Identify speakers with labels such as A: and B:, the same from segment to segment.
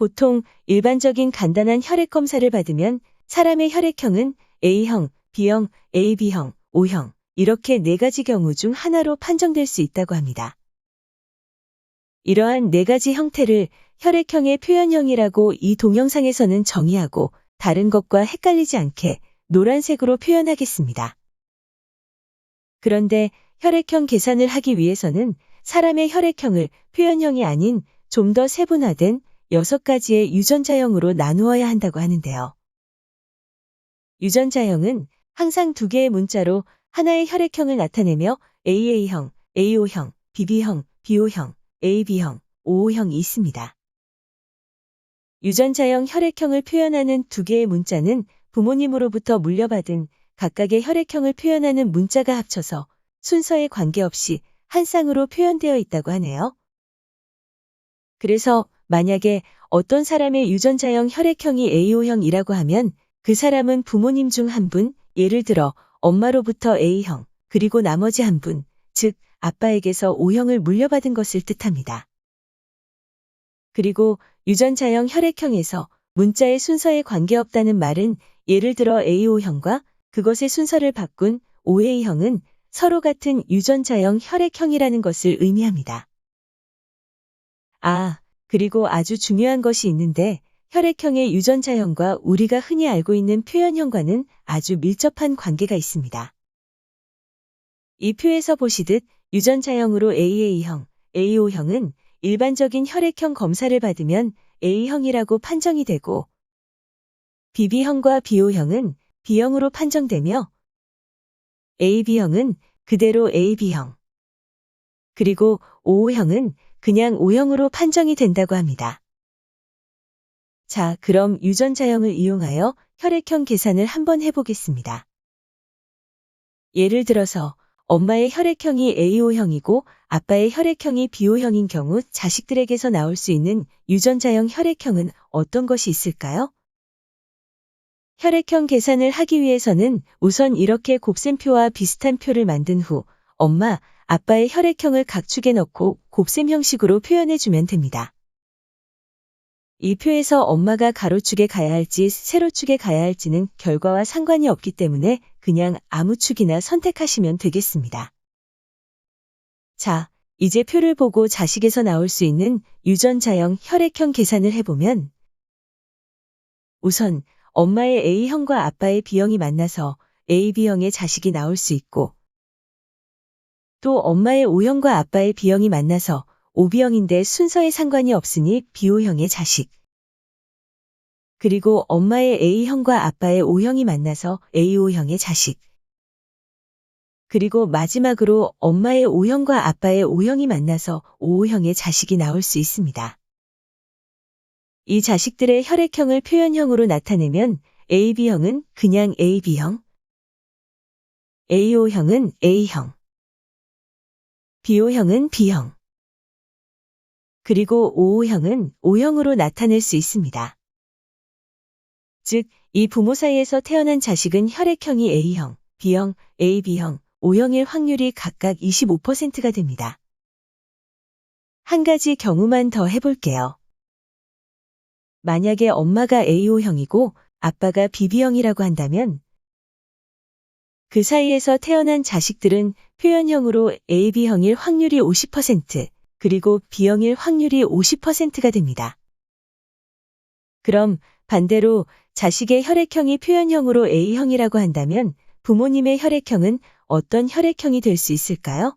A: 보통 일반적인 간단한 혈액 검사를 받으면 사람의 혈액형은 A형, B형, AB형, O형 이렇게 4가지 경우 중 하나로 판정될 수 있다고 합니다. 이러한 4가지 형태를 혈액형의 표현형이라고 이 동영상에서는 정의하고 다른 것과 헷갈리지 않게 노란색으로 표현하겠습니다. 그런데 혈액형 계산을 하기 위해서는 사람의 혈액형을 표현형이 아닌 좀 더 세분화된 6가지의 유전자형으로 나누어야 한다고 하는데요. 유전자형은 항상 2개의 문자로 하나의 혈액형을 나타내며 AA형, AO형, BB형, BO형, AB형, OO형이 있습니다. 유전자형 혈액형을 표현하는 2개의 문자는 부모님으로부터 물려받은 각각의 혈액형을 표현하는 문자가 합쳐서 순서에 관계없이 한 쌍으로 표현되어 있다고 하네요. 그래서 만약에 어떤 사람의 유전자형 혈액형이 A오형이라고 하면 그 사람은 부모님 중 한 분, 예를 들어 엄마로부터 A형, 그리고 나머지 한 분, 즉 아빠에게서 O형을 물려받은 것을 뜻합니다. 그리고 유전자형 혈액형에서 문자의 순서에 관계없다는 말은 예를 들어 A오형과 그것의 순서를 바꾼 OA형은 서로 같은 유전자형 혈액형이라는 것을 의미합니다. 그리고 아주 중요한 것이 있는데 혈액형의 유전자형과 우리가 흔히 알고 있는 표현형과는 아주 밀접한 관계가 있습니다. 이 표에서 보시듯 유전자형으로 AA형, AO형은 일반적인 혈액형 검사를 받으면 A형이라고 판정이 되고 BB형과 BO형은 B형으로 판정되며 AB형은 그대로 AB형, 그리고 OO형은 그냥 O형으로 판정이 된다고 합니다. 자, 그럼 유전자형을 이용하여 혈액형 계산을 한번 해보겠습니다. 예를 들어서 엄마의 혈액형이 A오형이고 아빠의 혈액형이 B오형인 경우 자식들에게서 나올 수 있는 유전자형 혈액형은 어떤 것이 있을까요? 혈액형 계산을 하기 위해서는 우선 이렇게 곱셈표와 비슷한 표를 만든 후 엄마, 아빠의 혈액형을 각축에 넣고 곱셈 형식으로 표현해주면 됩니다. 이 표에서 엄마가 가로축에 가야 할지 세로축에 가야 할지는 결과와 상관이 없기 때문에 그냥 아무 축이나 선택하시면 되겠습니다. 자, 이제 표를 보고 자식에서 나올 수 있는 유전자형 혈액형 계산을 해보면 우선 엄마의 A형과 아빠의 B형이 만나서 AB형의 자식이 나올 수 있고 또 엄마의 O형과 아빠의 B형이 만나서 OB형인데 순서에 상관이 없으니 BO형의 자식. 그리고 엄마의 A형과 아빠의 O형이 만나서 AO형의 자식. 그리고 마지막으로 엄마의 O형과 아빠의 O형이 만나서 OO형의 자식이 나올 수 있습니다. 이 자식들의 혈액형을 표현형으로 나타내면 AB형은 그냥 AB형, AO형은 A형, BO형은 B형, 그리고 OO형은 O형으로 나타낼 수 있습니다. 즉, 이 부모 사이에서 태어난 자식은 혈액형이 A형, B형, AB형, O형일 확률이 각각 25%가 됩니다. 한 가지 경우만 더 해볼게요. 만약에 엄마가 AO형이고 아빠가 BB형이라고 한다면 그 사이에서 태어난 자식들은 표현형으로 AB형일 확률이 50%, 그리고 B형일 확률이 50%가 됩니다. 그럼 반대로 자식의 혈액형이 표현형으로 A형이라고 한다면 부모님의 혈액형은 어떤 혈액형이 될 수 있을까요?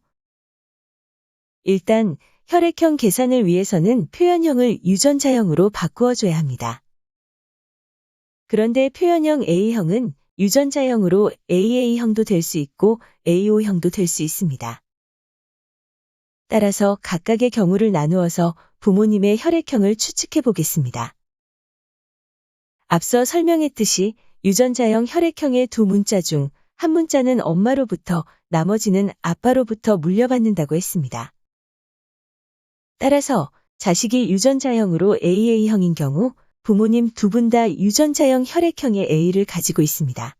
A: 일단 혈액형 계산을 위해서는 표현형을 유전자형으로 바꾸어줘야 합니다. 그런데 표현형 A형은 유전자형으로 AA형도 될 수 있고 AO형도 될 수 있습니다. 따라서 각각의 경우를 나누어서 부모님의 혈액형을 추측해 보겠습니다. 앞서 설명했듯이 유전자형 혈액형의 2문자 중 한 문자는 엄마로부터 나머지는 아빠로부터 물려받는다고 했습니다. 따라서 자식이 유전자형으로 AA형인 경우 부모님 2분 다 유전자형 혈액형의 A를 가지고 있습니다.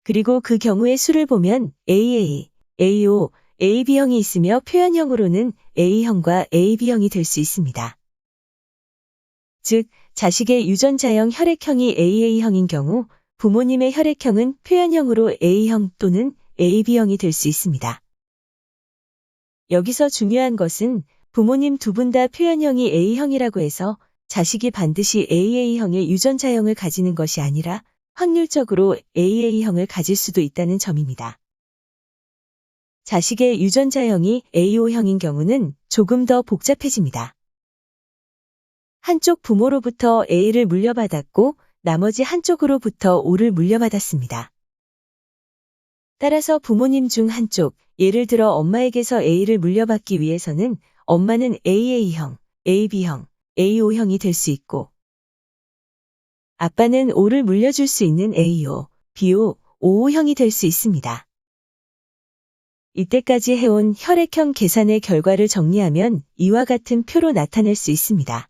A: 그리고 그 경우의 수를 보면 AA, AO, AB형이 있으며 표현형으로는 A형과 AB형이 될 수 있습니다. 즉, 자식의 유전자형 혈액형이 AA형인 경우 부모님의 혈액형은 표현형으로 A형 또는 AB형이 될 수 있습니다. 여기서 중요한 것은 부모님 두 분 다 표현형이 A형이라고 해서 자식이 반드시 AA형의 유전자형을 가지는 것이 아니라 확률적으로 AA형을 가질 수도 있다는 점입니다. 자식의 유전자형이 AO형인 경우는 조금 더 복잡해집니다. 한쪽 부모로부터 A를 물려받았고 나머지 한쪽으로부터 O를 물려받았습니다. 따라서 부모님 중 한쪽, 예를 들어 엄마에게서 A를 물려받기 위해서는 엄마는 AA형, AB형, AO형이 될 수 있고 아빠는 O를 물려줄 수 있는 AO, BO, OO형이 될 수 있습니다. 이때까지 해온 혈액형 계산의 결과를 정리하면 이와 같은 표로 나타낼 수 있습니다.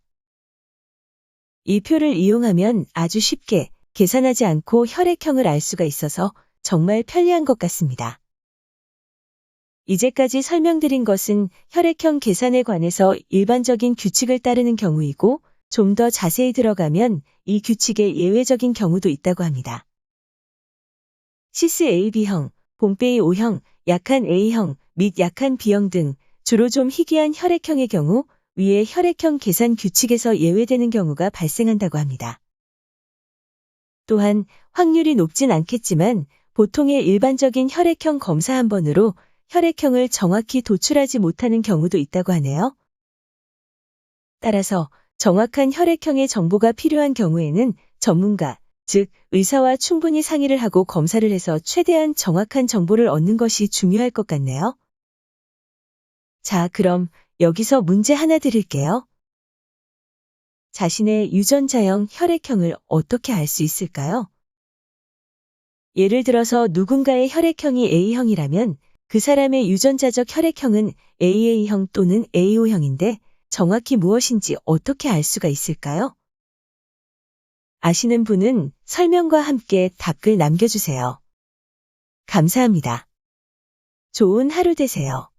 A: 이 표를 이용하면 아주 쉽게 계산하지 않고 혈액형을 알 수가 있어서 정말 편리한 것 같습니다. 이제까지 설명드린 것은 혈액형 계산에 관해서 일반적인 규칙을 따르는 경우이고 좀 더 자세히 들어가면 이 규칙의 예외적인 경우도 있다고 합니다. 시스 AB형, 봄베이 O형, 약한 A형 및 약한 B형 등 주로 좀 희귀한 혈액형의 경우 위의 혈액형 계산 규칙에서 예외되는 경우가 발생한다고 합니다. 또한 확률이 높진 않겠지만 보통의 일반적인 혈액형 검사 한 번으로 혈액형을 정확히 도출하지 못하는 경우도 있다고 하네요. 따라서 정확한 혈액형의 정보가 필요한 경우에는 전문가, 즉 의사와 충분히 상의를 하고 검사를 해서 최대한 정확한 정보를 얻는 것이 중요할 것 같네요. 자, 그럼 여기서 문제 하나 드릴게요. 자신의 유전자형 혈액형을 어떻게 알 수 있을까요? 예를 들어서 누군가의 혈액형이 A형이라면 그 사람의 유전자적 혈액형은 AA형 또는 AO형인데 정확히 무엇인지 어떻게 알 수가 있을까요? 아시는 분은 설명과 함께 답글 남겨주세요. 감사합니다. 좋은 하루 되세요.